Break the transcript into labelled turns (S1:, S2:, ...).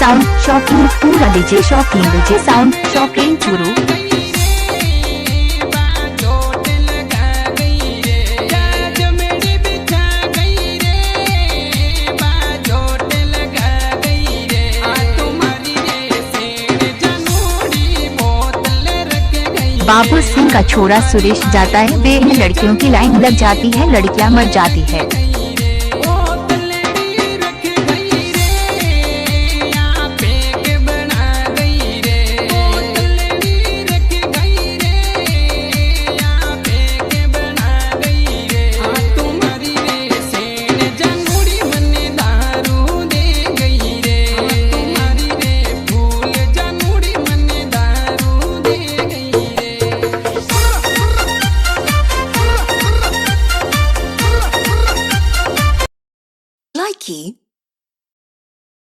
S1: Sound शौकीन पूरा DJ शौकीन डीजे साउंड शौकीन चूरू। बाबू सिंह का छोरा सुरेश जाता है वे लड़कियों की लाइन लग जाती है लड़कियां मर जाती है।
S2: Likey